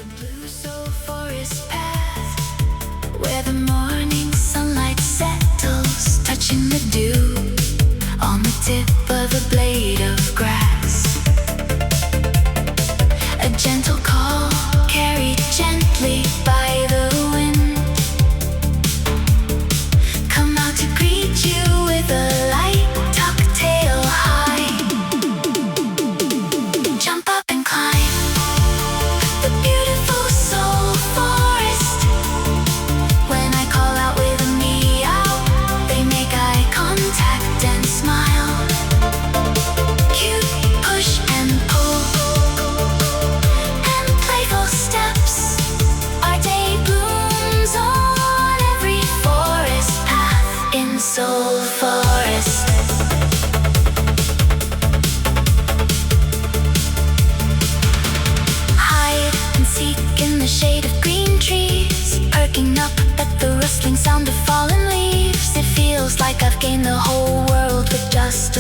Blue soul forest path, where the morning sunlight settles, touching the dew on the tip of a blade of grass. A gentle call carried gently by the wind. Come out to greet you with a light cocktail high. Jump up and climb the beautiful soul forest. When I call out with a meow, they make eye contact and smile. Cute push and pull and playful steps. Our day blooms on every forest path in Soul Forest. Hide and seek in the shade of green trees, perking up at the rustling sound of fallen leaves. It feels like I've gained the whole world with just a